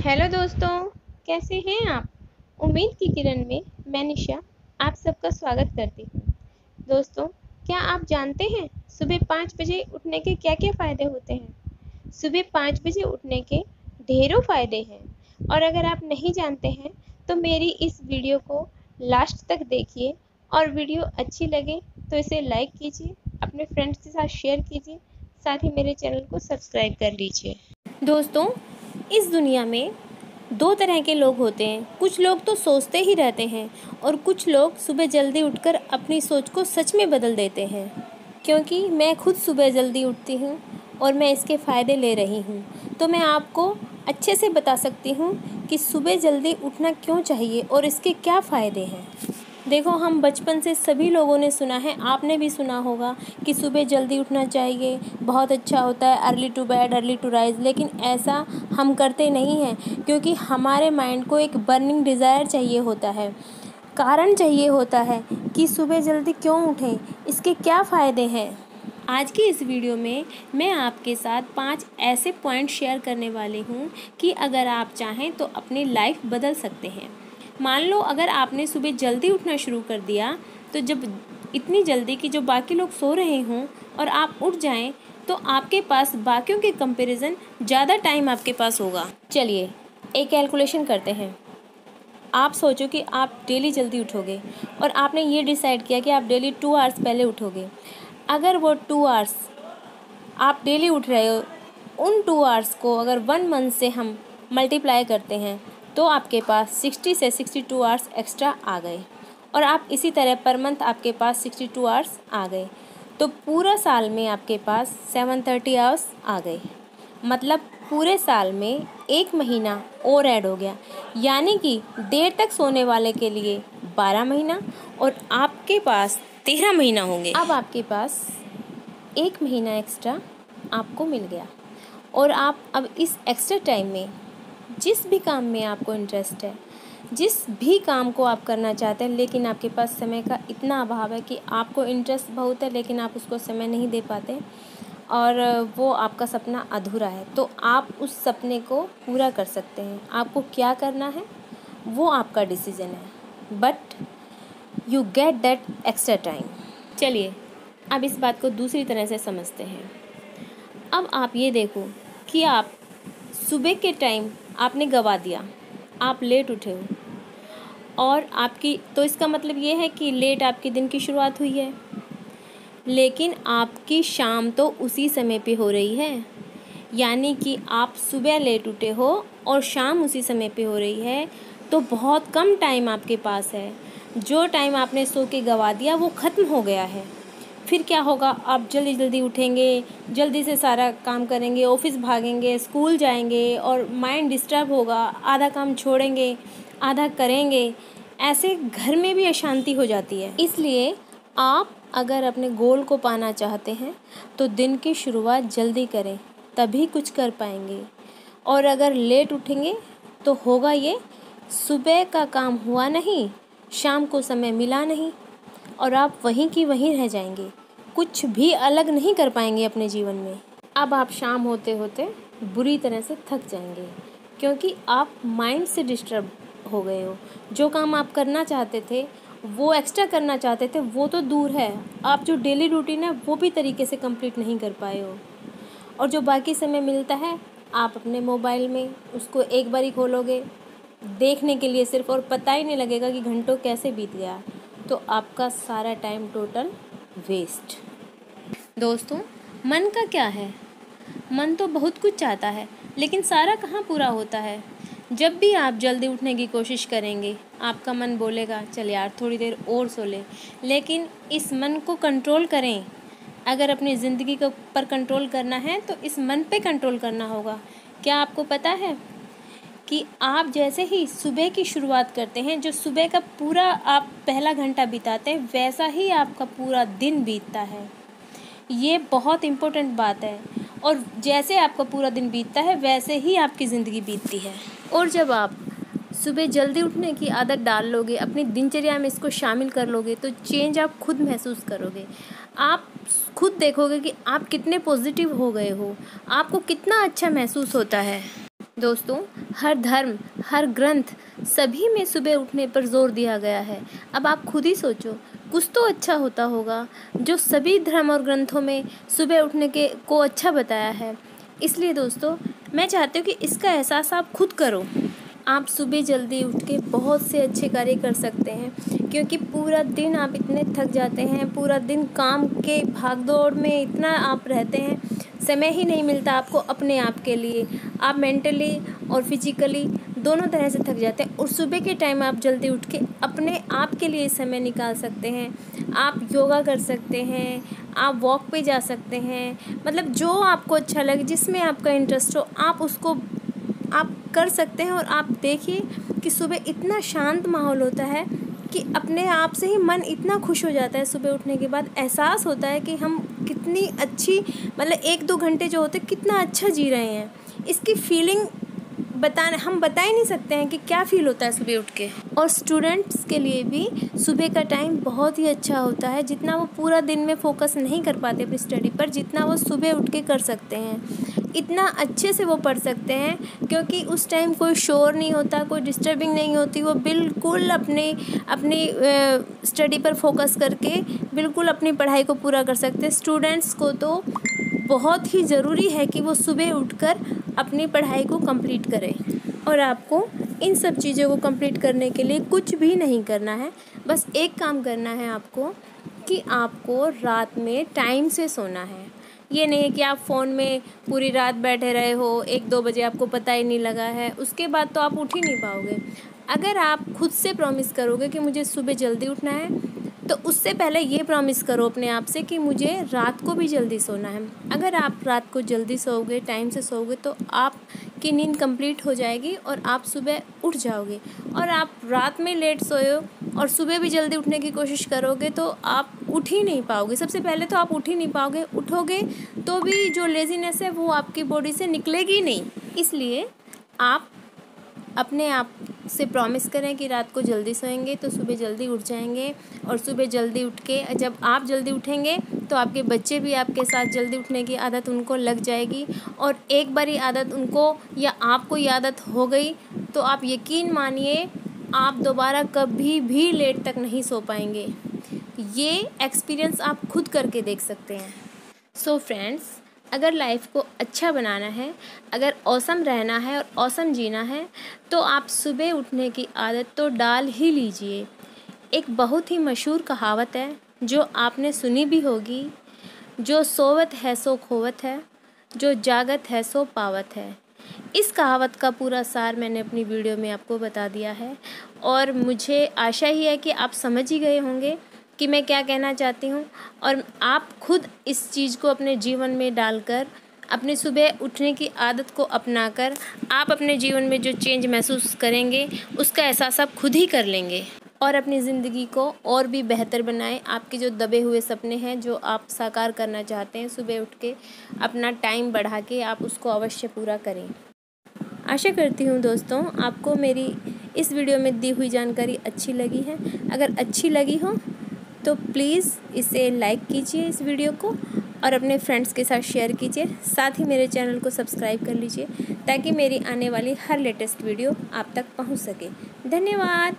Hello दोस्तों, कैसे हैं आप। उम्मीद की किरण में मैं निशा आप सबका स्वागत करती हूँ। दोस्तों, क्या आप जानते हैं सुबह 5 बजे उठने के क्या क्या फ़ायदे होते हैं। सुबह 5 बजे उठने के ढेरों फ़ायदे हैं और अगर आप नहीं जानते हैं तो मेरी इस वीडियो को लास्ट तक देखिए और वीडियो अच्छी लगे तो इसे लाइक कीजिए, अपने फ्रेंड्स के साथ शेयर कीजिए, साथ ही मेरे चैनल को सब्सक्राइब कर लीजिए। दोस्तों, इस दुनिया में 2 तरह के लोग होते हैं। कुछ लोग तो सोचते ही रहते हैं और कुछ लोग सुबह जल्दी उठकर अपनी सोच को सच में बदल देते हैं। क्योंकि मैं खुद सुबह जल्दी उठती हूँ और मैं इसके फ़ायदे ले रही हूँ, तो मैं आपको अच्छे से बता सकती हूँ कि सुबह जल्दी उठना क्यों चाहिए और इसके क्या फ़ायदे हैं। देखो, हम बचपन से सभी लोगों ने सुना है, आपने भी सुना होगा कि सुबह जल्दी उठना चाहिए, बहुत अच्छा होता है, early to bed early to rise. लेकिन ऐसा हम करते नहीं हैं क्योंकि हमारे माइंड को एक बर्निंग डिज़ायर चाहिए होता है, कारण चाहिए होता है कि सुबह जल्दी क्यों उठें, इसके क्या फ़ायदे हैं। आज की इस वीडियो में मैं आपके साथ 5 ऐसे पॉइंट शेयर करने वाली हूँ कि अगर आप चाहें तो अपनी लाइफ बदल सकते हैं। मान लो अगर आपने सुबह जल्दी उठना शुरू कर दिया, तो जब इतनी जल्दी कि जो बाकी लोग सो रहे हों और आप उठ जाएं, तो आपके पास बाकियों के कंपैरिजन ज़्यादा टाइम आपके पास होगा। चलिए एक कैलकुलेशन करते हैं। आप सोचो कि आप डेली जल्दी उठोगे और आपने ये डिसाइड किया कि आप डेली 2 आवर्स पहले उठोगे। अगर वो 2 आवर्स आप डेली उठ रहे हो, उन 2 आवर्स को अगर 1 मंथ से हम मल्टीप्लाई करते हैं तो आपके पास 60 से 62 आवर्स एक्स्ट्रा आ गए और आप इसी तरह पर मंथ आपके पास 62 आवर्स आ गए, तो पूरा साल में आपके पास 730 आवर्स आ गए। मतलब पूरे साल में 1 महीना और ऐड हो गया, यानी कि देर तक सोने वाले के लिए 12 महीना और आपके पास 13 महीना होंगे। अब आपके पास 1 महीना एक्स्ट्रा आपको मिल गया और आप अब इस एक्स्ट्रा टाइम में जिस भी काम में आपको इंटरेस्ट है, जिस भी काम को आप करना चाहते हैं, लेकिन आपके पास समय का इतना अभाव है कि आपको इंटरेस्ट बहुत है लेकिन आप उसको समय नहीं दे पाते और वो आपका सपना अधूरा है, तो आप उस सपने को पूरा कर सकते हैं। आपको क्या करना है वो आपका डिसीजन है, but you get that extra time. चलिए अब इस बात को दूसरी तरह से समझते हैं। अब आप ये देखो कि आप सुबह के टाइम आपने गवा दिया, आप लेट उठे हो और आपकी, तो इसका मतलब ये है कि लेट आपके दिन की शुरुआत हुई है, लेकिन आपकी शाम तो उसी समय पे हो रही है। यानी कि आप सुबह लेट उठे हो और शाम उसी समय पे हो रही है, तो बहुत कम टाइम आपके पास है। जो टाइम आपने सो के गवा दिया वो ख़त्म हो गया है। फिर क्या होगा, आप जल्दी जल्दी उठेंगे, जल्दी से सारा काम करेंगे, ऑफिस भागेंगे, स्कूल जाएंगे और माइंड डिस्टर्ब होगा, आधा काम छोड़ेंगे, आधा करेंगे। ऐसे घर में भी अशांति हो जाती है। इसलिए आप अगर अपने गोल को पाना चाहते हैं तो दिन की शुरुआत जल्दी करें, तभी कुछ कर पाएंगे। और अगर लेट उठेंगे तो होगा ये, सुबह का काम हुआ नहीं, शाम को समय मिला नहीं और आप वहीं की वहीं रह जाएंगे, कुछ भी अलग नहीं कर पाएंगे अपने जीवन में। अब आप शाम होते होते बुरी तरह से थक जाएंगे क्योंकि आप माइंड से डिस्टर्ब हो गए हो। जो काम आप करना चाहते थे, वो एक्स्ट्रा करना चाहते थे, वो तो दूर है, आप जो डेली रूटीन है वो भी तरीके से कंप्लीट नहीं कर पाए हो। और जो बाकी समय मिलता है, आप अपने मोबाइल में उसको एक बार ही खोलोगे देखने के लिए सिर्फ, और पता ही नहीं लगेगा कि घंटों कैसे बीत गया, तो आपका सारा टाइम टोटल वेस्ट। दोस्तों, मन का क्या है, मन तो बहुत कुछ चाहता है लेकिन सारा कहाँ पूरा होता है। जब भी आप जल्दी उठने की कोशिश करेंगे, आपका मन बोलेगा चल यार थोड़ी देर और सो ले, लेकिन इस मन को कंट्रोल करें। अगर अपनी ज़िंदगी को पर कंट्रोल करना है तो इस मन पे कंट्रोल करना होगा। क्या आपको पता है कि आप जैसे ही सुबह की शुरुआत करते हैं, जो सुबह का पूरा आप पहला घंटा बिताते हैं, वैसा ही आपका पूरा दिन बीतता है। ये बहुत इम्पोर्टेंट बात है। और जैसे आपका पूरा दिन बीतता है वैसे ही आपकी ज़िंदगी बीतती है। और जब आप सुबह जल्दी उठने की आदत डाल लोगे, अपनी दिनचर्या में इसको शामिल कर लोगे, तो चेंज आप खुद महसूस करोगे। आप खुद देखोगे कि आप कितने पॉजिटिव हो गए हो, आपको कितना अच्छा महसूस होता है। दोस्तों, हर धर्म, हर ग्रंथ, सभी में सुबह उठने पर जोर दिया गया है। अब आप खुद ही सोचो, कुछ तो अच्छा होता होगा जो सभी धर्म और ग्रंथों में सुबह उठने के को अच्छा बताया है। इसलिए दोस्तों, मैं चाहती हूँ कि इसका एहसास आप खुद करो। आप सुबह जल्दी उठ के बहुत से अच्छे कार्य कर सकते हैं, क्योंकि पूरा दिन आप इतने थक जाते हैं, पूरा दिन काम के भागदौड़ में इतना आप रहते हैं, समय ही नहीं मिलता आपको अपने आप के लिए। आप मेंटली और फिजिकली दोनों तरह से थक जाते हैं, और सुबह के टाइम आप जल्दी उठ के अपने आप के लिए समय निकाल सकते हैं। आप योगा कर सकते हैं, आप वॉक पे जा सकते हैं, मतलब जो आपको अच्छा लगे, जिसमें आपका इंटरेस्ट हो, आप उसको आप कर सकते हैं। और आप देखिए कि सुबह इतना शांत माहौल होता है कि अपने आप से ही मन इतना खुश हो जाता है। सुबह उठने के बाद एहसास होता है कि हम कितनी अच्छी, मतलब 1-2 घंटे जो होते हैं कितना अच्छा जी रहे हैं। इसकी फीलिंग हम बता ही नहीं सकते हैं कि क्या फ़ील होता है सुबह उठ के। और स्टूडेंट्स के लिए भी सुबह का टाइम बहुत ही अच्छा होता है। जितना वो पूरा दिन में फोकस नहीं कर पाते अपनी स्टडी पर, जितना वो सुबह उठ के कर सकते हैं, इतना अच्छे से वो पढ़ सकते हैं, क्योंकि उस टाइम कोई शोर नहीं होता, कोई डिस्टर्बिंग नहीं होती। वो बिल्कुल अपनी स्टडी पर फोकस करके बिल्कुल अपनी पढ़ाई को पूरा कर सकते हैं। स्टूडेंट्स को तो बहुत ही ज़रूरी है कि वो सुबह उठकर अपनी पढ़ाई को कंप्लीट करें। और आपको इन सब चीज़ों को कंप्लीट करने के लिए कुछ भी नहीं करना है, बस एक काम करना है आपको, कि आपको रात में टाइम से सोना है। ये नहीं है कि आप फ़ोन में पूरी रात बैठे रहे हो, 1-2 बजे आपको पता ही नहीं लगा है, उसके बाद तो आप उठ ही नहीं पाओगे। अगर आप खुद से प्रॉमिस करोगे कि मुझे सुबह जल्दी उठना है, तो उससे पहले ये प्रॉमिस करो अपने आप से कि मुझे रात को भी जल्दी सोना है। अगर आप रात को जल्दी सोओगे, टाइम से सोओगे, तो आपकी नींद कंप्लीट हो जाएगी और आप सुबह उठ जाओगे। और आप रात में लेट सोए और सुबह भी जल्दी उठने की कोशिश करोगे तो आप उठ ही नहीं पाओगे। सबसे पहले तो आप उठ ही नहीं पाओगे, उठोगे तो भी जो लेज़ीनेस है वो आपकी बॉडी से निकलेगी नहीं। इसलिए आप अपने आप से प्रॉमिस करें कि रात को जल्दी सोएंगे तो सुबह जल्दी उठ जाएंगे। और सुबह जल्दी उठ के जब आप जल्दी उठेंगे तो आपके बच्चे भी आपके साथ जल्दी उठने की आदत उनको लग जाएगी। और एक बारी आदत उनको या आपको ये आदत हो गई तो आप यकीन मानिए आप दोबारा कभी भी लेट तक नहीं सो पाएंगे। ये एक्सपीरियंस आप खुद करके देख सकते हैं। सो फ्रेंड्स, अगर लाइफ को अच्छा बनाना है, अगर ऑसम रहना है और ऑसम जीना है, तो आप सुबह उठने की आदत तो डाल ही लीजिए। एक बहुत ही मशहूर कहावत है जो आपने सुनी भी होगी, जो सोवत है सो खोवत है, जो जागत है सो पावत है। इस कहावत का पूरा सार मैंने अपनी वीडियो में आपको बता दिया है, और मुझे आशा ही है कि आप समझ ही गए होंगे कि मैं क्या कहना चाहती हूँ। और आप खुद इस चीज़ को अपने जीवन में डालकर, अपने सुबह उठने की आदत को अपनाकर, आप अपने जीवन में जो चेंज महसूस करेंगे उसका एहसास आप खुद ही कर लेंगे। और अपनी ज़िंदगी को और भी बेहतर बनाएं। आपके जो दबे हुए सपने हैं, जो आप साकार करना चाहते हैं, सुबह उठ के अपना टाइम बढ़ा के आप उसको अवश्य पूरा करें। आशा करती हूँ दोस्तों आपको मेरी इस वीडियो में दी हुई जानकारी अच्छी लगी है। अगर अच्छी लगी हो तो प्लीज़ इसे लाइक कीजिए इस वीडियो को, और अपने फ्रेंड्स के साथ शेयर कीजिए। साथ ही मेरे चैनल को सब्सक्राइब कर लीजिए ताकि मेरी आने वाली हर लेटेस्ट वीडियो आप तक पहुंच सके। धन्यवाद।